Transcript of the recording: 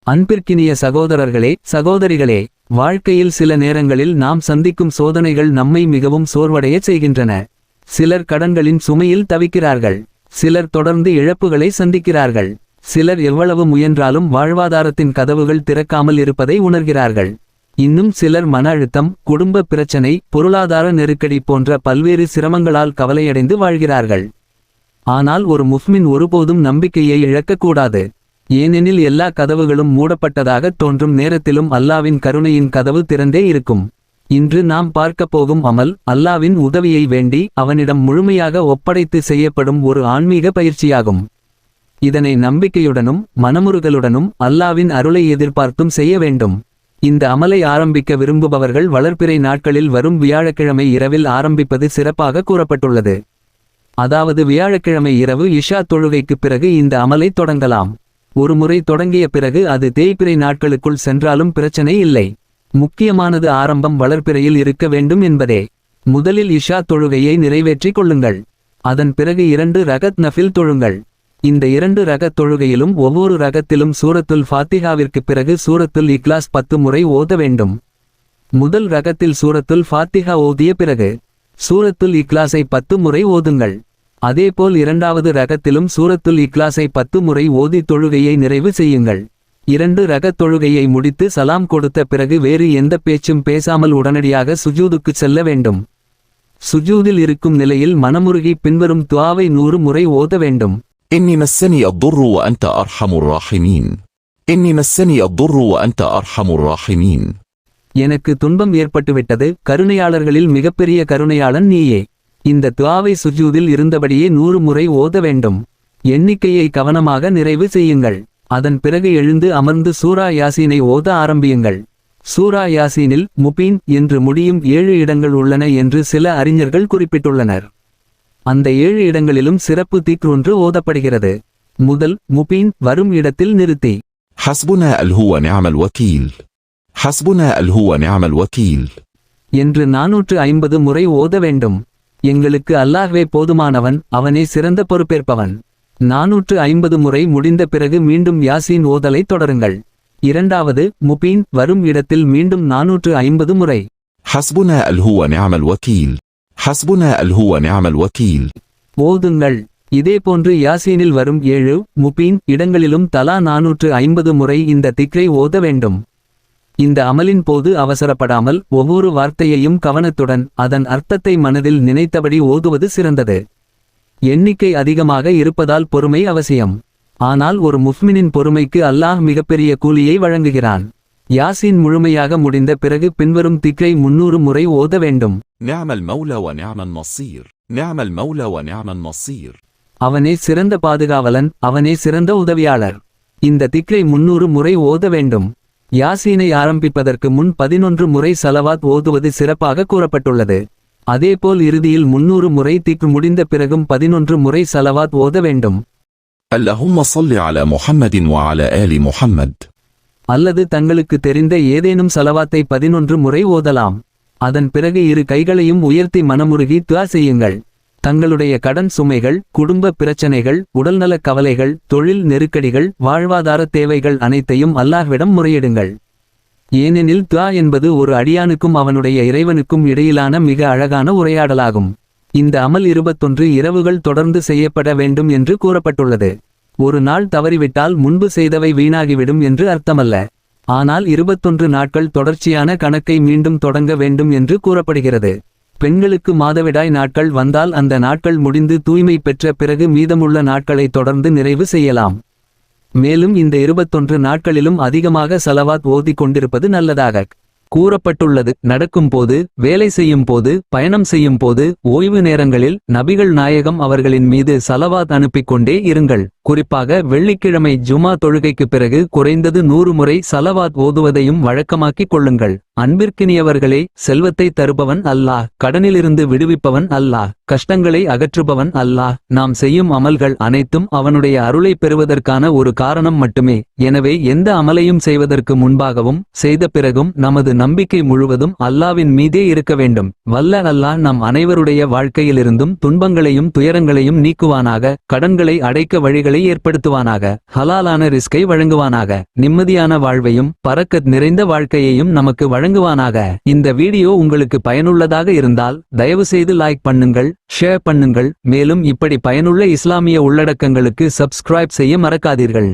அன்பிற்கினிய சகோதரர்களே, சகோதரிகளே, வாழ்க்கையில் சில நேரங்களில் நாம் சந்திக்கும் சோதனைகள் நம்மை மிகவும் சோர்வடைய செய்கின்றன. சிலர் கடன்களின் சுமையில் தவிக்கிறார்கள். சிலர் தொடர்ந்து இழப்புகளை சந்திக்கிறார்கள். சிலர் எவ்வளவு முயன்றாலும் வாழ்வாதாரத்தின் கதவுகள் திறக்காமல் இருப்பதை உணர்கிறார்கள். இன்னும் சிலர் மன அழுத்தம், குடும்ப பிரச்சனை, பொருளாதார நெருக்கடி போன்ற பல்வேறு சிரமங்களால் கவலையடைந்து வாழ்கிறார்கள். ஆனால் ஒரு முஃமின் ஒருபோதும் நம்பிக்கையை இழக்கக்கூடாது. ஏனெனில் எல்லா கதவுகளும் மூடப்பட்டதாக தோன்றும் நேரத்திலும் அல்லாவின் கருணையின் கதவு திறந்தே இருக்கும். இன்று நாம் பார்க்கப் போகும் அமல், அல்லாவின் உதவியை வேண்டி அவனிடம் முழுமையாக ஒப்படைத்து செய்யப்படும் ஒரு ஆன்மீக பயிற்சியாகும். இதனை நம்பிக்கையுடனும் மனமுருகலுடனும் அல்லாவின் அருளை எதிர்பார்த்தும் செய்ய வேண்டும். இந்த அமலை ஆரம்பிக்க விரும்புபவர்கள் வளர்பிறை நாட்களில் வரும் வியாழக்கிழமை இரவில் ஆரம்பிப்பது சிறப்பாக கூறப்பட்டுள்ளது. அதாவது வியாழக்கிழமை இரவு இஷா தொழுகைக்குப் பிறகு இந்த அமலை தொடங்கலாம். ஒருமுறை தொடங்கிய பிறகு அது தேய்பிறை நாட்களுக்குள் சென்றாலும் பிரச்சனை இல்லை. முக்கியமானது ஆரம்பம் வளர்பிறையில் இருக்க வேண்டும் என்பதே. முதலில் இஷா தொழுகையை நிறைவேற்றிக் கொள்ளுங்கள். அதன் பிறகு 2 ரகத் நஃபில் தொழுங்கள். இந்த 2 ரகத் தொழுகையிலும் ஒவ்வொரு ரகத்திலும் சூரத்துல் ஃபாத்திஹாவிற்கு பிறகு சூரத்துல் இக்லாஸ் 10 முறை ஓத வேண்டும். முதல் ரகத்தில் சூரத்துல் ஃபாத்திஹா ஓதிய பிறகு சூரத்துல் இக்லாஸை 10 முறை ஓதுங்கள். அதேபோல் இரண்டாவது ரகத்திலும் சூரத்துல் இக்லாஸை 10 முறை ஓதி தொழுகையை நிறைவு செய்யுங்கள். 2 ரகத் தொழுகையை முடித்து சலாம் கொடுத்த பிறகு வேறு எந்த பேச்சும் பேசாமல் உடனடியாக சுஜூதுக்கு செல்ல வேண்டும். சுஜூதில் இருக்கும் நிலையில் மனமுருகி பின்வரும் துஆவை 100 முறை ஓத வேண்டும். إني مسني الضر وأنت أرحم الراحمين. إني مسني الضر وأنت أرحم الراحمين. எனக்கு துன்பம் ஏற்பட்டுவிட்டது, கருணையாளர்களில் மிகப்பெரிய கருணையாளன் நீயே. இந்த துஆவை சுஜூதில் இருந்தபடியே 100 முறை ஓத வேண்டும். எண்ணிக்கையை கவனமாக நிறைவு செய்யுங்கள். அதன் பிறகு எழுந்து அமர்ந்து சூரா யாசீனை ஓத ஆரம்பியுங்கள். சூரா யாசீனில் முபீன் என்று முடியும் 7 இடங்கள் உள்ளன என்று சில அறிஞர்கள் குறிப்பிட்டுள்ளனர். அந்த 7 இடங்களிலும் சிறப்பு திக்ர் ஒன்று ஓதப்படுகிறது. முதல் முபீன் வரும் இடத்தில் நிறுத்தி حسبنا هو نعم الوكيل. حسبنا هو نعم الوكيل என்று 450 முறை ஓத வேண்டும். எங்களுக்கு அல்லாஹ்வே போதுமானவன், அவனே சிறந்த பொறுப்பேற்பவன். 450 முறை முடிந்த பிறகு மீண்டும் யாசீன் ஓதலை தொடருங்கள். இரண்டாவது முபீன் வரும் இடத்தில் மீண்டும் 450 முறை حسبنا هو نعم الوكيل. حسبنا هو نعم الوكيل ஓதுங்கள். இதேபோன்று யாசீனில் வரும் 7 முபீன் இடங்களிலும் தலா 450 முறை இந்த திக்ரை ஓத வேண்டும். இந்த அமலின் போது அவசரப்படாமல் ஒவ்வொரு வார்த்தையையும் கவனத்துடன் அதன் அர்த்தத்தை மனதில் நினைத்தபடி ஓதுவது சிறந்தது. எண்ணிக்கை அதிகமாக இருப்பதால் பொறுமை அவசியம். ஆனால் ஒரு முஃமினின் பொறுமைக்கு அல்லாஹ் மிகப்பெரிய கூலியை வழங்குகிறான். யாசீன் முழுமையாக முடிந்த பிறகு பின்வரும் திக்ரை 300 முறை ஓத வேண்டும். نعم المولى ونعم النصير. نعم المولى ونعم النصير. அவனே சிறந்த பாதுகாவலன், அவனே சிறந்த உதவியாளர். இந்த திக்ரை 300 முறை ஓத வேண்டும். யாசீனை ஆரம்பிப்பதற்கு முன் 11 முறை சலவாத் ஓதுவது சிறப்பாக கூறப்பட்டுள்ளது. அதேபோல் இறுதியில் 300 முறை திக்ர் முடிந்த பிறகும் 11 முறை சலவாத் ஓத வேண்டும். اللهم صل على محمد وعلى آل محمد. அல்லது தங்களுக்கு தெரிந்த ஏதேனும் சலவாத்தை 11 முறை ஓதலாம். அதன் பிறகு 2 கைகளையும் உயர்த்தி மனமுருகி துஆ செய்யுங்கள். தங்களுடைய கடன் சுமைகள், குடும்ப பிரச்சனைகள், உடல்நலக் கவலைகள், தொழில் நெருக்கடிகள், வாழ்வாதார தேவைகள் அனைத்தையும் அல்லாஹ்விடம் முறையிடுங்கள். ஏனெனில் துஆ என்பது ஒரு அடியானுக்கும் அவனுடைய இறைவனுக்கும் இடையிலான மிக அழகான உரையாடலாகும். இந்த அமல் 21 இரவுகள் தொடர்ந்து செய்யப்பட வேண்டும் என்று கூறப்பட்டுள்ளது. ஒரு நாள் தவறிவிட்டால் முன்பு செய்தவை வீணாகிவிடும் என்று அர்த்தமல்ல. ஆனால் 21 நாட்கள் தொடர்ச்சியான கணக்கை மீண்டும் தொடங்க வேண்டும் என்று கூறப்படுகிறது. பெண்களுக்கு மாதவிடாய் நாட்கள் வந்தால் அந்த நாட்கள் முடிந்து தூய்மை பெற்ற பிறகு மீதமுள்ள நாட்களை தொடர்ந்து நிறைவு செய்யலாம். மேலும் இந்த 21 நாட்களிலும் அதிகமாக சலவாத் ஓதிக் கொண்டிருப்பது நல்லதாக கூறப்பட்டுள்ளது. நடக்கும் போது, வேலை செய்யும் போது, பயணம் செய்யும் போது, ஓய்வு நேரங்களில் நபிகள் நாயகம் அவர்களின் மீது சலவாத் அனுப்பிக் கொண்டே இருங்கள். குறிப்பாக வெள்ளிக்கிழமை ஜுமா தொழுகைக்கு பிறகு குறைந்தது 100 முறை சலவாத் ஓதுவதையும் வழக்கமாக்கிக் கொள்ளுங்கள். அன்பிற்கினியவர்களே, செல்வத்தை தருபவன் அல்லாஹ், கடனிலிருந்து விடுவிப்பவன் அல்லாஹ், கஷ்டங்களை அகற்றுபவன் அல்லாஹ். நாம் செய்யும் அமல்கள் அனைத்தும் அவனுடைய அருளை பெறுவதற்கான ஒரு காரணம் மட்டுமே. எனவே எந்த அமலையும் செய்வதற்கு முன்பாகவும் செய்த பிறகும் நமது நம்பிக்கை முழுவதும் அல்லாவின் மீதே இருக்க வேண்டும். வல்ல அல்லாஹ் நம் அனைவருடைய வாழ்க்கையிலிருந்தும் துன்பங்களையும் துயரங்களையும் நீக்குவானாக. கடன்களை அடைக்க வழிகளை வாய்ப்புகளை ஏற்படுத்துவானாக. ஹலாலான ரிஸ்கை வழங்குவானாக. நிம்மதியான வாழ்வையும் பரக்கத் நிறைந்த வாழ்க்கையையும் நமக்கு வழங்குவானாக. இந்த வீடியோ உங்களுக்கு பயனுள்ளதாக இருந்தால் தயவுசெய்து லைக் பண்ணுங்கள், ஷேர் பண்ணுங்கள். மேலும் இப்படி பயனுள்ள இஸ்லாமிய உள்ளடக்கங்களுக்கு சப்ஸ்கிரைப் செய்ய மறக்காதீர்கள்.